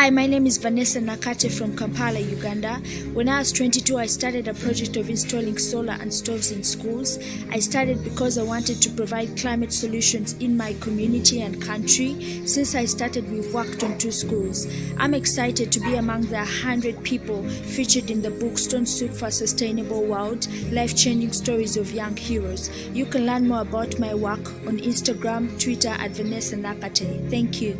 Hi, my name is Vanessa Nakate from Kampala, Uganda. When I was 22, I started a project of installing solar and stoves in schools. I started because I wanted to provide climate solutions in my community and country. Since I started, we've worked on 2 schools. I'm excited to be among the 100 people featured in the book Stone Soup for a Sustainable World, Life-Changing Stories of Young Heroes. You can learn more about my work on Instagram, Twitter at Vanessa Nakate. Thank you.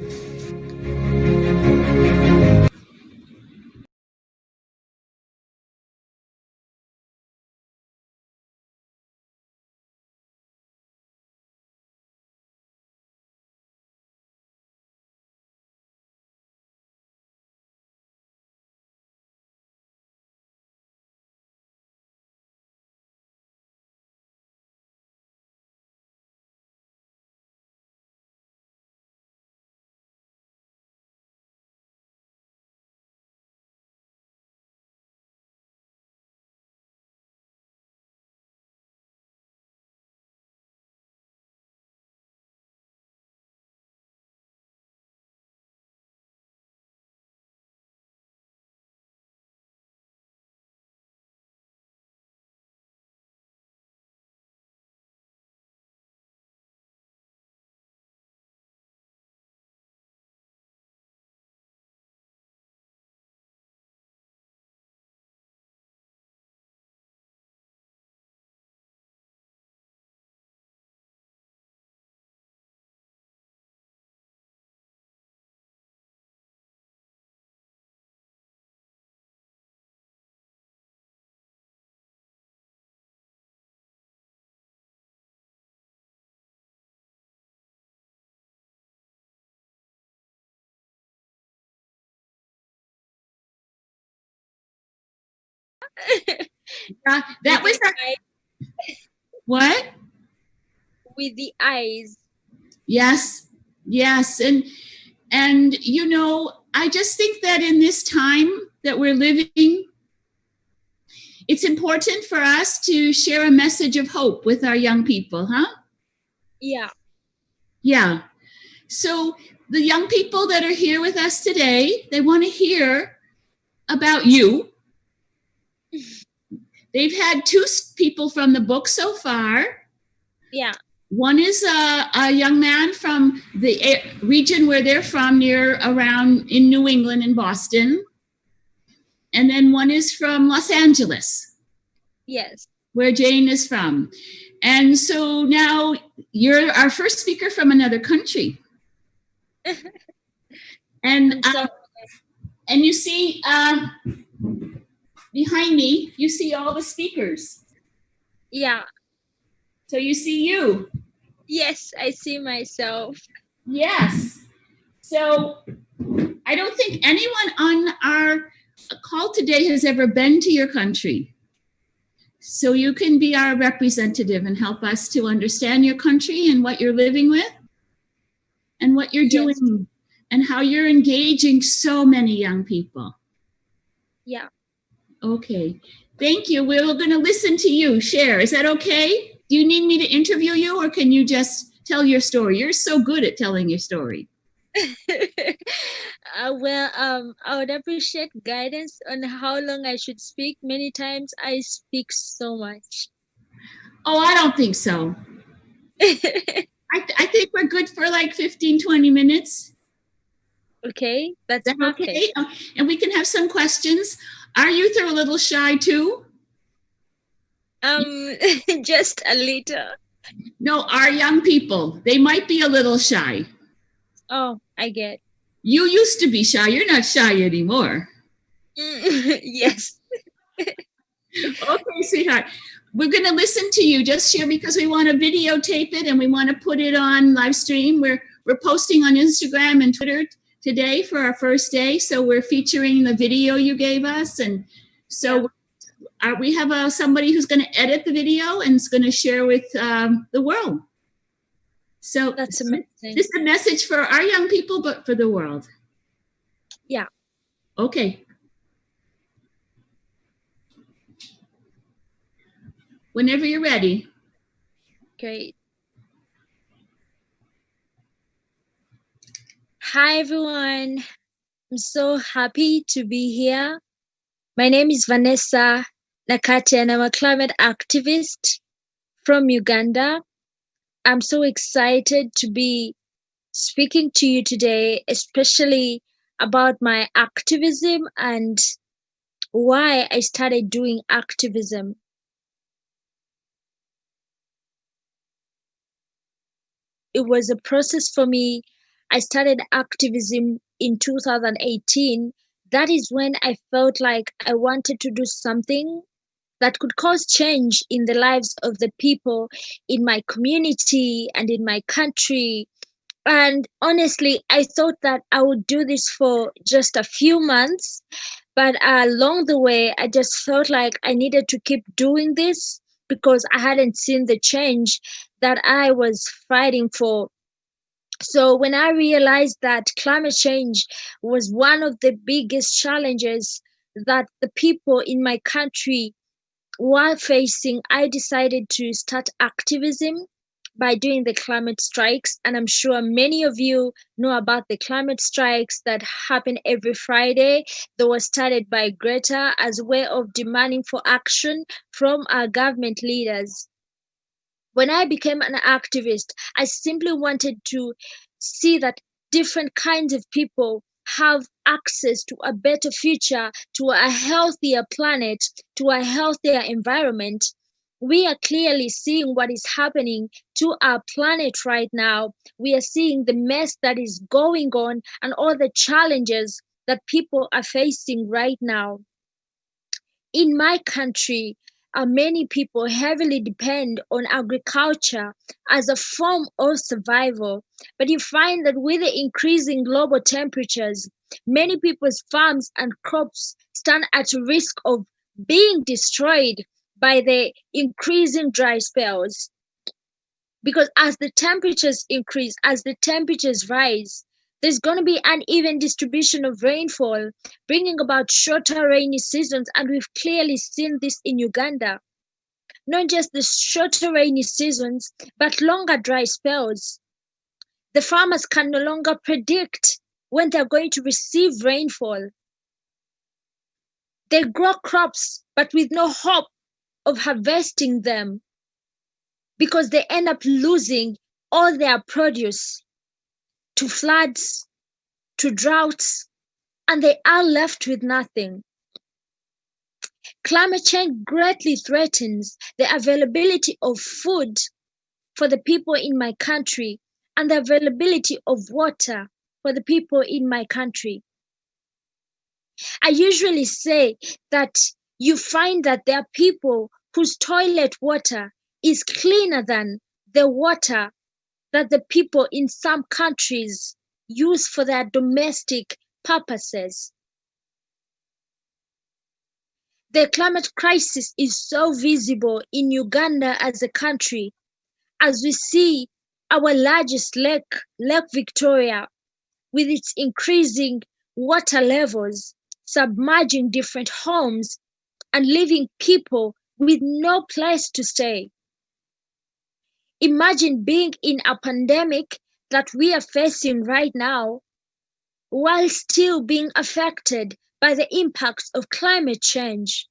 That was what? With the eyes. Yes, yes, and you know, I just think that in this time that we're living, it's important for us to share a message of hope with our young people, huh? Yeah. Yeah. So the young people that are here with us today, they want to hear about you. They've had 2 people from the book so far. Yeah. One is a young man from the region where they're from, near around in New England in Boston. And then one is from Los Angeles. Yes. Where Jane is from. And so now you're our first speaker from another country. And and you see behind me, you see all the speakers. Yeah. So you see you. Yes, I see myself. Yes. So I don't think anyone on our call today has ever been to your country. So you can be our representative and help us to understand your country and what you're living with and what you're doing and how you're engaging so many young people. Yeah. Okay. Thank you. We're going to listen to you share. Is that okay? Do you need me to interview you, or can you just tell your story? You're so good at telling your story. I would appreciate guidance on how long I should speak. Many times I speak so much. Oh, I don't think so. I think we're good for like 15, 20 minutes. Okay, that's perfect. Okay? And we can have some questions. Our youth are a little shy too. Just a little. No, our young people, they might be a little shy. Oh, I get. You used to be shy. You're not shy anymore. Yes. Okay, sweetheart. We're going to listen to you. Just share, because we want to videotape it and we want to put it on live stream. We're posting on Instagram and Twitter today for our first day. So we're featuring the video you gave us. And so we have somebody who's going to edit the video and is going to share with the world. So that's amazing. This is a message for our young people, but for the world. Yeah. Okay. Whenever you're ready. Great. Hi, everyone. I'm so happy to be here. My name is Vanessa Nakate, and I'm a climate activist from Uganda. I'm so excited to be speaking to you today, especially about my activism and why I started doing activism. It was a process for me. I started activism in 2018. That is when I felt like I wanted to do something that could cause change in the lives of the people in my community and in my country. And honestly, I thought that I would do this for just a few months, but along the way, I just felt like I needed to keep doing this because I hadn't seen the change that I was fighting for. So when I realized that climate change was one of the biggest challenges that the people in my country while facing, I decided to start activism by doing the climate strikes. And I'm sure many of you know about the climate strikes that happen every Friday. They were started by Greta as a way of demanding for action from our government leaders. When I became an activist, I simply wanted to see that different kinds of people have access to a better future, to a healthier planet, to a healthier environment. We are clearly seeing what is happening to our planet right now. We are seeing the mess that is going on and all the challenges that people are facing right now. In my country, many people heavily depend on agriculture as a form of survival. But you find that with the increasing global temperatures, many people's farms and crops stand at risk of being destroyed by the increasing dry spells. Because as the temperatures increase, as the temperatures rise, there's going to be uneven distribution of rainfall, bringing about shorter rainy seasons. And we've clearly seen this in Uganda. Not just the shorter rainy seasons, but longer dry spells. The farmers can no longer predict when they're going to receive rainfall. They grow crops, but with no hope of harvesting them because they end up losing all their produce to floods, to droughts, and they are left with nothing. Climate change greatly threatens the availability of food for the people in my country and the availability of water for the people in my country. I usually say that you find that there are people whose toilet water is cleaner than the water that the people in some countries use for their domestic purposes. The climate crisis is so visible in Uganda as a country as we see our largest lake, Lake Victoria, with its increasing water levels, submerging different homes and leaving people with no place to stay. Imagine being in a pandemic that we are facing right now while still being affected by the impacts of climate change.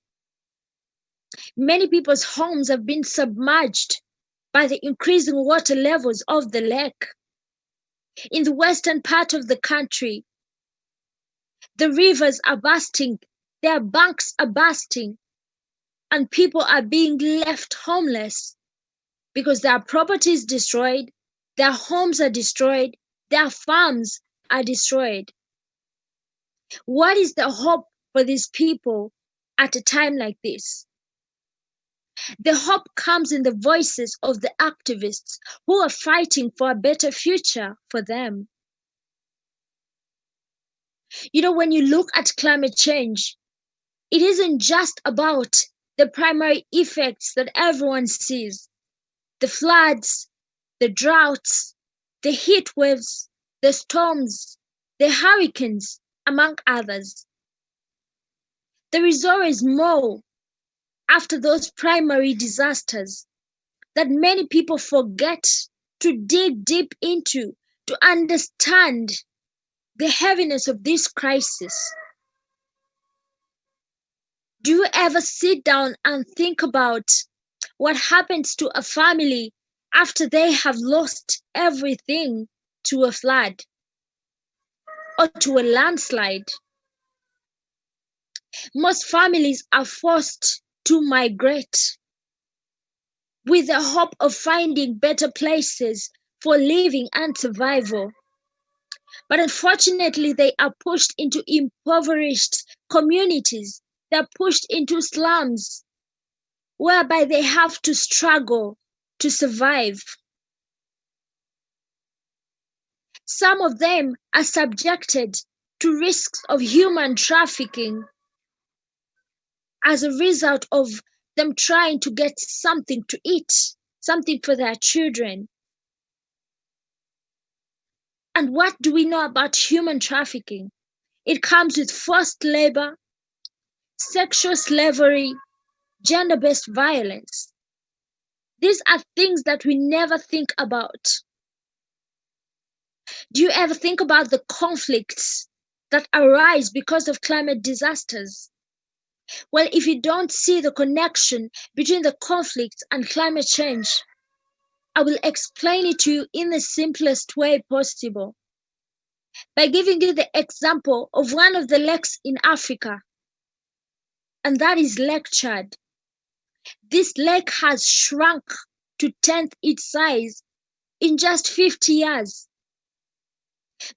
Many people's homes have been submerged by the increasing water levels of the lake. In the western part of the country, the rivers are bursting, their banks are bursting, and people are being left homeless because their property is destroyed, their homes are destroyed, their farms are destroyed. What is the hope for these people at a time like this? The hope comes in the voices of the activists who are fighting for a better future for them. You know, when you look at climate change, it isn't just about the primary effects that everyone sees: the floods, the droughts, the heat waves, the storms, the hurricanes, among others. There is always more after those primary disasters that many people forget to dig deep into, to understand the heaviness of this crisis? Do you ever sit down and think about what happens to a family after they have lost everything to a flood or to a landslide? Most families are forced to migrate with the hope of finding better places for living and survival. But unfortunately, they are pushed into impoverished communities. They're pushed into slums whereby they have to struggle to survive. Some of them are subjected to risks of human trafficking as a result of them trying to get something to eat, something for their children. And what do we know about human trafficking? It comes with forced labor, sexual slavery, gender-based violence. These are things that we never think about. Do you ever think about the conflicts that arise because of climate disasters? Well, if you don't see the connection between the conflicts and climate change, I will explain it to you in the simplest way possible by giving you the example of one of the lakes in Africa, and that is Lake Chad. This lake has shrunk to 10th its size in just 50 years.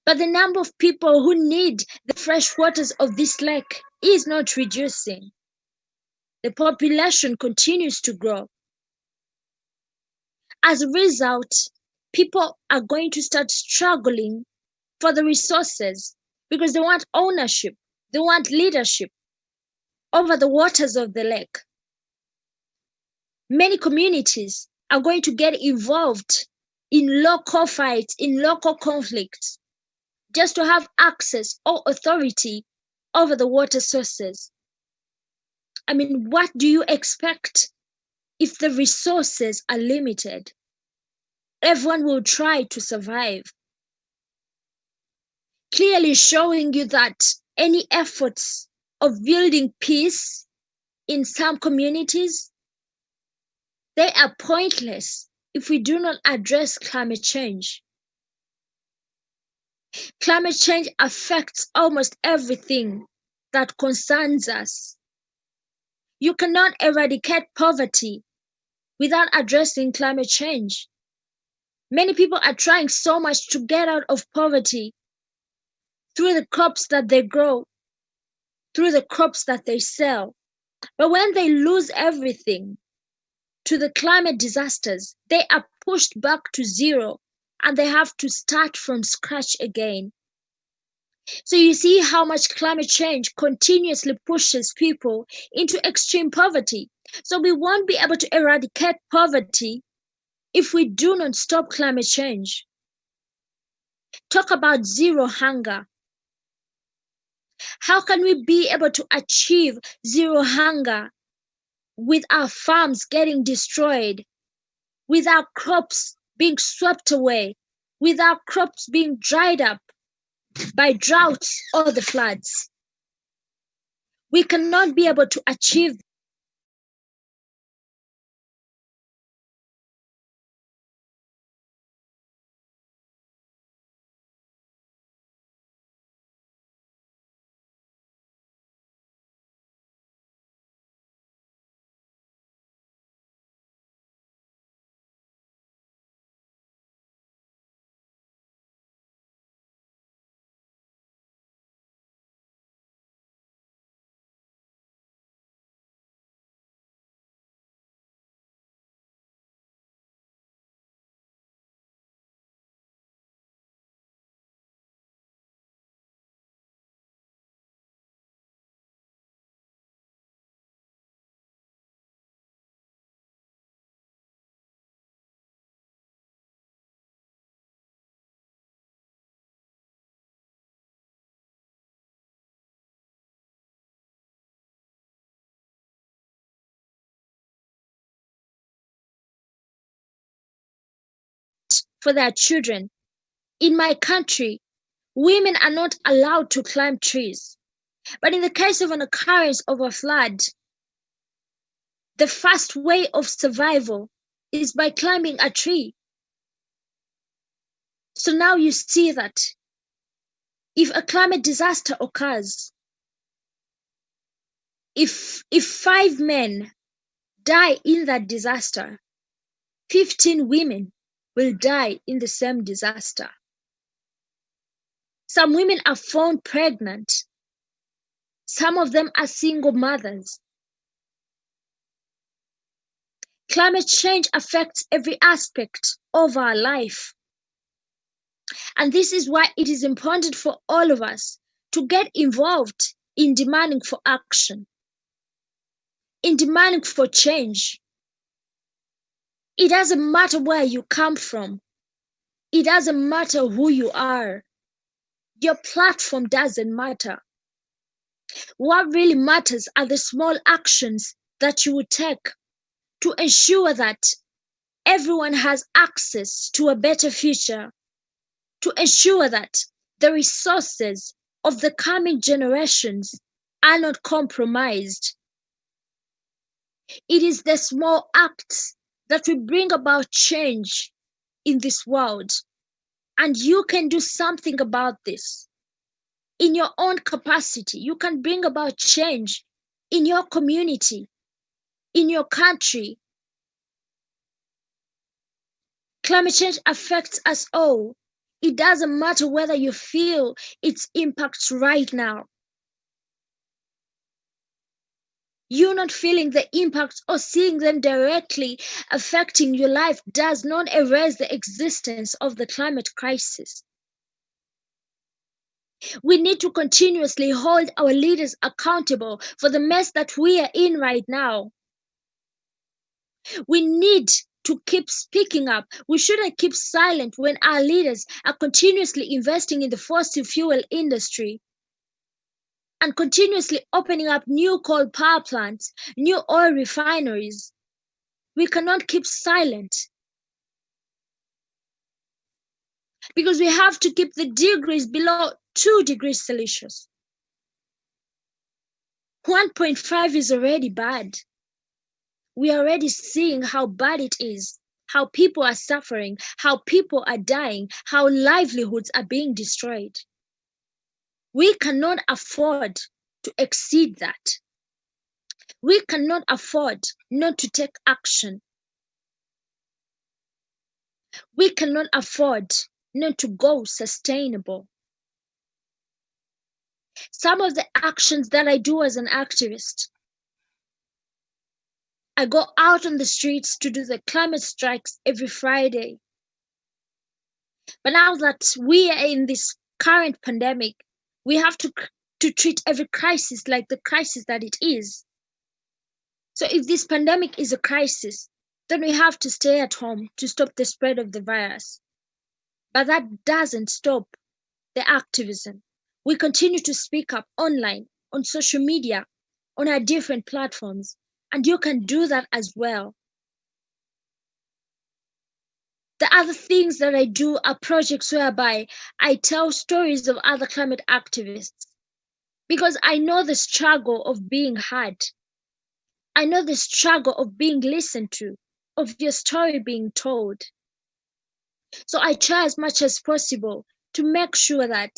But the number of people who need the fresh waters of this lake is not reducing. The population continues to grow. As a result, people are going to start struggling for the resources because they want ownership, they want leadership over the waters of the lake. Many communities are going to get involved in local fights, in local conflicts, just to have access or authority over the water sources. I mean, what do you expect if the resources are limited? Everyone will try to survive. Clearly showing you that any efforts of building peace in some communities, they are pointless if we do not address climate change. Climate change affects almost everything that concerns us. You cannot eradicate poverty without addressing climate change. Many people are trying so much to get out of poverty through the crops that they grow, through the crops that they sell. But when they lose everything to the climate disasters, they are pushed back to zero and they have to start from scratch again. So you see how much climate change continuously pushes people into extreme poverty. So we won't be able to eradicate poverty if we do not stop climate change. Talk about zero hunger. How can we be able to achieve zero hunger with our farms getting destroyed, with our crops being swept away, with our crops being dried up by droughts or the floods? We cannot be able to achieve for their children. In my country, Women are not allowed to climb trees. But in the case of an occurrence of a flood, the first way of survival is by climbing a tree. So now you see that if a climate disaster occurs, if 5 men die in that disaster, 15 women will die in the same disaster. Some women are found pregnant. Some of them are single mothers. Climate change affects every aspect of our life. And this is why it is important for all of us to get involved in demanding for action, in demanding for change. It doesn't matter where you come from. It doesn't matter who you are. Your platform doesn't matter. What really matters are the small actions that you will take to ensure that everyone has access to a better future, to ensure that the resources of the coming generations are not compromised. It is the small acts that will bring about change in this world. And you can do something about this. In your own capacity, you can bring about change in your community, in your country. Climate change affects us all. It doesn't matter whether you feel its impacts right now. You not feeling the impacts or seeing them directly affecting your life does not erase the existence of the climate crisis. We need to continuously hold our leaders accountable for the mess that we are in right now. We need to keep speaking up. We shouldn't keep silent when our leaders are continuously investing in the fossil fuel industry and continuously opening up new coal power plants, new oil refineries. We cannot keep silent because we have to keep the degrees below 2 degrees Celsius. 1.5 is already bad. We are already seeing how bad it is, how people are suffering, how people are dying, how livelihoods are being destroyed. We cannot afford to exceed that. We cannot afford not to take action. We cannot afford not to go sustainable. Some of the actions that I do as an activist, I go out on the streets to do the climate strikes every Friday. But now that we are in this current pandemic, we have to treat every crisis like the crisis that it is. So if this pandemic is a crisis, then we have to stay at home to stop the spread of the virus. But that doesn't stop the activism. We continue to speak up online, on social media, on our different platforms, and you can do that as well. The other things that I do are projects whereby I tell stories of other climate activists because I know the struggle of being heard. I know the struggle of being listened to, of your story being told. So I try as much as possible to make sure that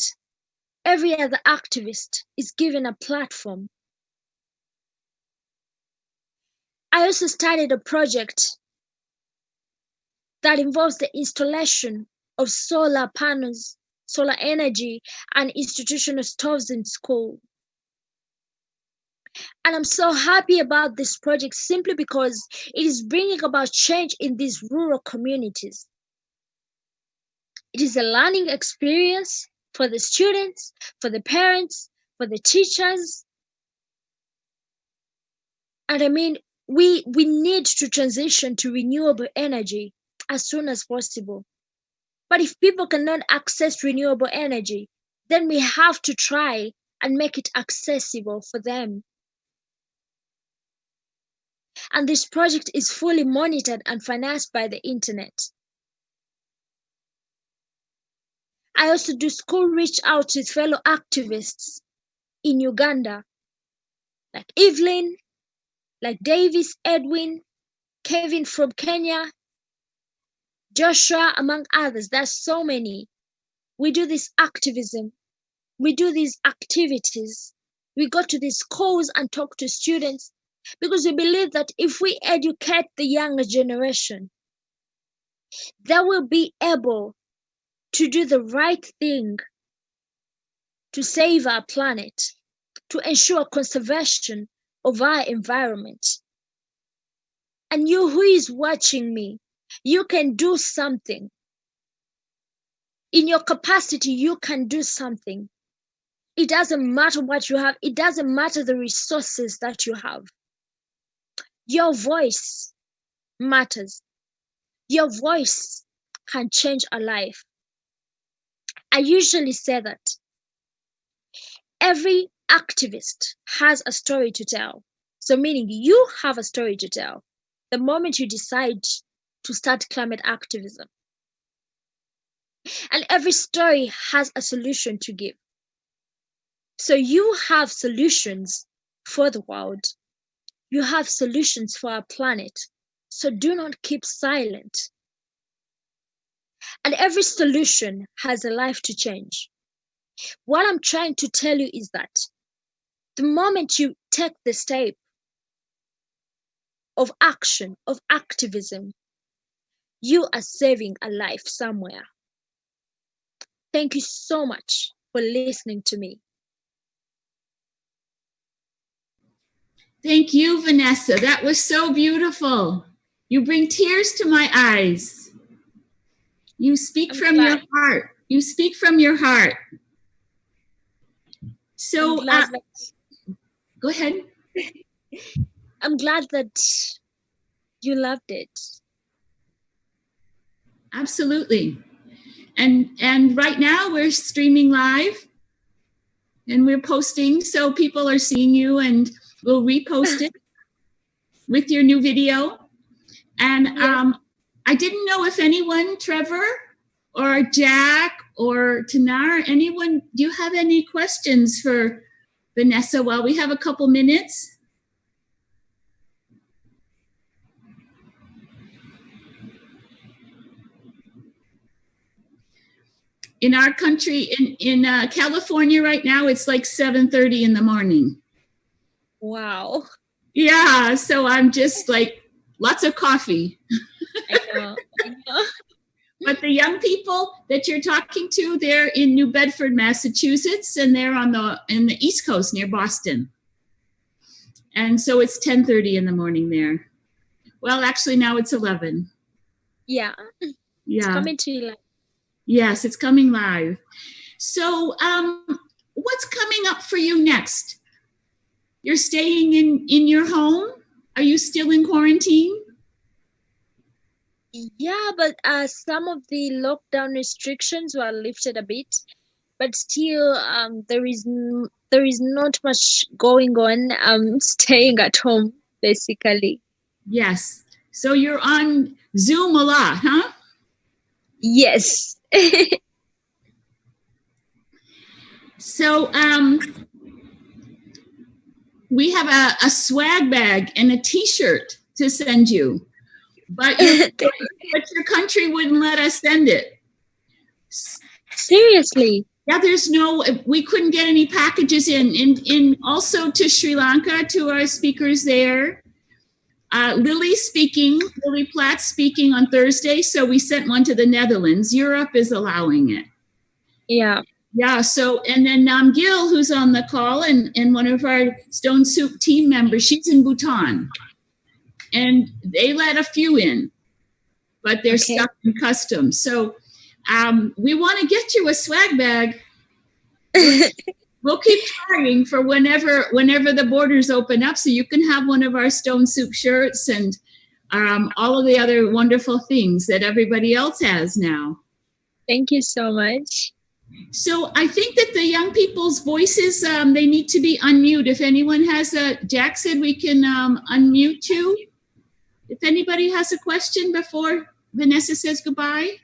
every other activist is given a platform. I also started a project that involves the installation of solar panels, solar energy, and institutional stoves in school. And I'm so happy about this project simply because it is bringing about change in these rural communities. It is a learning experience for the students, for the parents, for the teachers. And I mean, we need to transition to renewable energy as soon as possible. But if people cannot access renewable energy, then we have to try and make it accessible for them. And this project is fully monitored and financed by the internet. I also do school reach out with fellow activists in Uganda, like Evelyn, like Davis, Edwin, Kevin from Kenya, Joshua, among others. There's so many. We do this activism. We do these activities. We go to these schools and talk to students because we believe that if we educate the younger generation, they will be able to do the right thing to save our planet, to ensure conservation of our environment. And you who is watching me, you can do something. In your capacity, you can do something. It doesn't matter what you have. It doesn't matter the resources that you have. Your voice matters. Your voice can change a life. I usually say that every activist has a story to tell. So meaning you have a story to tell the moment you decide to start climate activism. And every story has a solution to give. So you have solutions for the world. You have solutions for our planet. So do not keep silent. And every solution has a life to change. What I'm trying to tell you is that the moment you take the step of action, of activism, you are saving a life somewhere. Thank you so much for listening to me. Thank you, Vanessa. That was so beautiful. You bring tears to my eyes. You speak I'm from glad. your heart. You speak from your heart. So, go ahead. I'm glad that you loved it. Absolutely. And right now we're streaming live and we're posting, so people are seeing you, and we'll repost it with your new video. And I didn't know if anyone, Trevor or Jack or Tanar, anyone, do you have any questions for Vanessa while we have a couple minutes? In our country, in California right now, it's like 7:30 in the morning. Wow. Yeah, so I'm just like, lots of coffee. I know. But the young people that you're talking to, they're in New Bedford, Massachusetts, and they're on the East Coast near Boston. And so it's 10:30 in the morning there. Well, actually now it's 11. Yeah. Yeah. It's coming to you live. Yes, it's coming live. So what's coming up for you next? You're staying in your home? Are you still in quarantine? Yeah, but some of the lockdown restrictions were lifted a bit, but still there is not much going on. I'm staying at home basically. Yes. So you're on Zoom a lot, huh? Yes. So we have a swag bag and a t-shirt to send you, but your country wouldn't let us send it. Seriously? Yeah, we couldn't get any packages in also to Sri Lanka, to our speakers there. Lily Platt speaking on Thursday, so we sent one to the Netherlands. Europe is allowing it. Yeah. Yeah, so, and then Nam Gil, who's on the call, and one of our Stone Soup team members, she's in Bhutan. And they let a few in, but they're stuck in customs. So we want to get you a swag bag. We'll keep trying for whenever the borders open up, so you can have one of our Stone Soup shirts and all of the other wonderful things that everybody else has now. Thank you so much. So I think that the young people's voices, they need to be unmute. If anyone has Jack said we can unmute you. If anybody has a question before Vanessa says goodbye.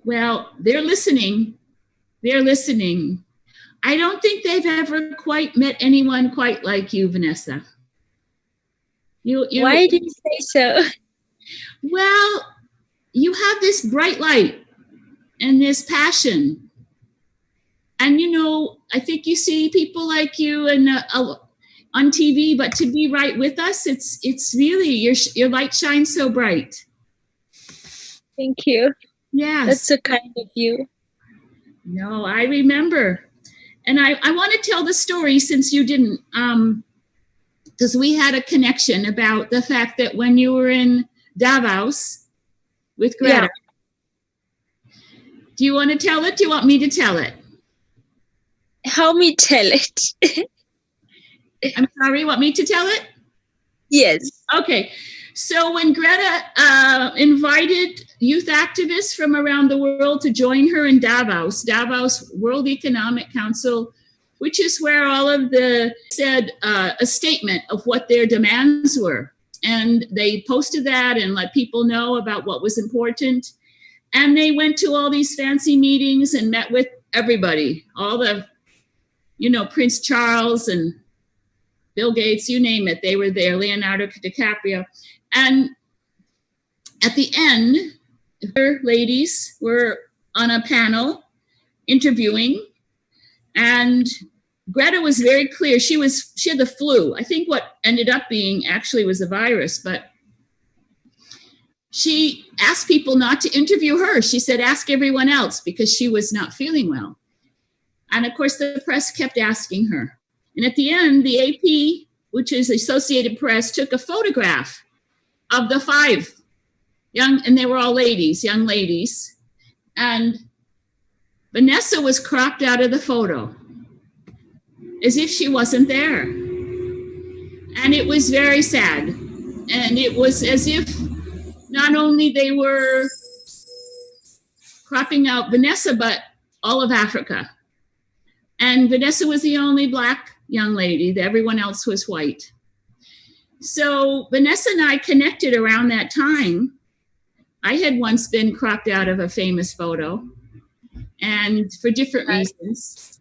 Well, they're listening. They're listening. I don't think they've ever quite met anyone quite like you, Vanessa. Why do you say so? Well, you have this bright light and this passion. And, I think you see people like you and on TV, but to be right with us, it's really, your light shines so bright. Thank you. Yes. That's so kind of you. No, I remember. And I want to tell the story since you didn't, because we had a connection about the fact that when you were in Davos with Greta. Yeah. Do you want to tell it? Do you want me to tell it? Help me tell it. I'm sorry, you want me to tell it? Yes. Okay. So when Greta invited youth activists from around the world to join her in Davos World Economic Council, which is where all of said a statement of what their demands were. And they posted that and let people know about what was important. And they went to all these fancy meetings and met with everybody, all the, Prince Charles and Bill Gates, you name it, they were there, Leonardo DiCaprio. And at the end, her ladies were on a panel interviewing, and Greta was very clear. She had the flu. I think what ended up being actually was a virus, but she asked people not to interview her. She said, ask everyone else, because she was not feeling well. And of course, the press kept asking her. And at the end, the AP, which is Associated Press, took a photograph of the 5 and they were all young ladies. And Vanessa was cropped out of the photo as if she wasn't there. And it was very sad. And it was as if not only they were cropping out Vanessa, but all of Africa. And Vanessa was the only Black young lady. Everyone else was white. So Vanessa and I connected around that time. I had once been cropped out of a famous photo, and for different reasons.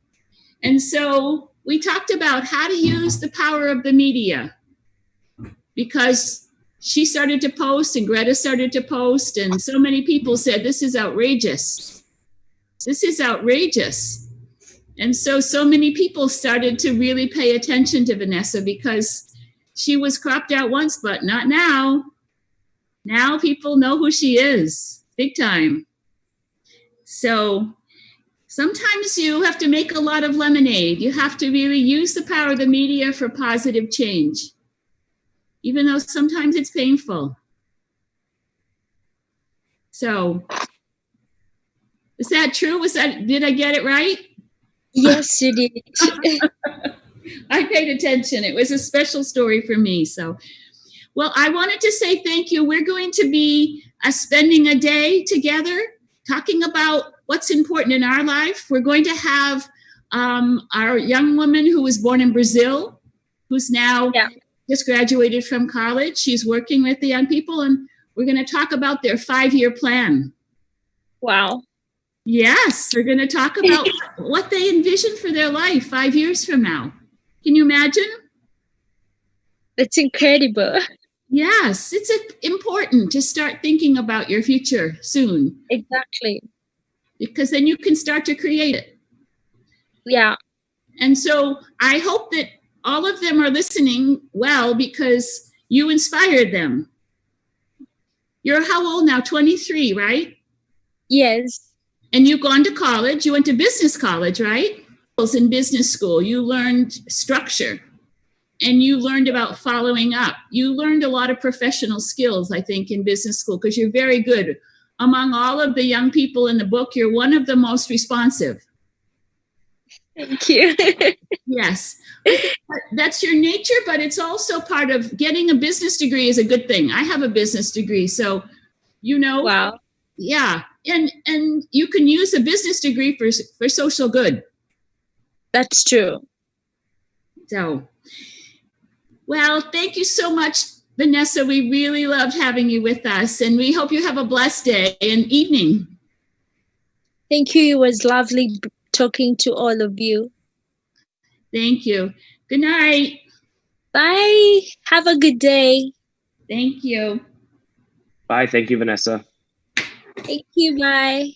And so we talked about how to use the power of the media, because she started to post and Greta started to post, and so many people said, this is outrageous. This is outrageous. And so many people started to really pay attention to Vanessa, because she was cropped out once, but not now. Now people know who she is, big time. So sometimes you have to make a lot of lemonade. You have to really use the power of the media for positive change, even though sometimes it's painful. So is that true? Did I get it right? Yes, you did. I paid attention. It was a special story for me. So, well, I wanted to say thank you. We're going to be spending a day together talking about what's important in our life. We're going to have our young woman who was born in Brazil, who's now just graduated from college. She's working with the young people, and we're going to talk about their 5-year plan. Wow. Yes, we're going to talk about what they envision for their life 5 years from now. Can you imagine? That's incredible. Yes, it's important to start thinking about your future soon. Exactly. Because then you can start to create it. Yeah. And so I hope that all of them are listening well, because you inspired them. You're how old now? 23, right? Yes. And you've gone to college. You went to business college, right? In business school, you learned structure, and you learned about following up. You learned a lot of professional skills, I think, in business school, because you're very good. Among all of the young people in the book, you're one of the most responsive. Thank you. Yes. That's your nature, but it's also part of getting a business degree is a good thing. I have a business degree, so, Wow. Yeah. And you can use a business degree for social good. That's true. So, well, thank you so much, Vanessa. We really loved having you with us, and we hope you have a blessed day and evening. Thank you. It was lovely talking to all of you. Thank you. Good night. Bye. Have a good day. Thank you. Bye. Thank you, Vanessa. Thank you. Bye.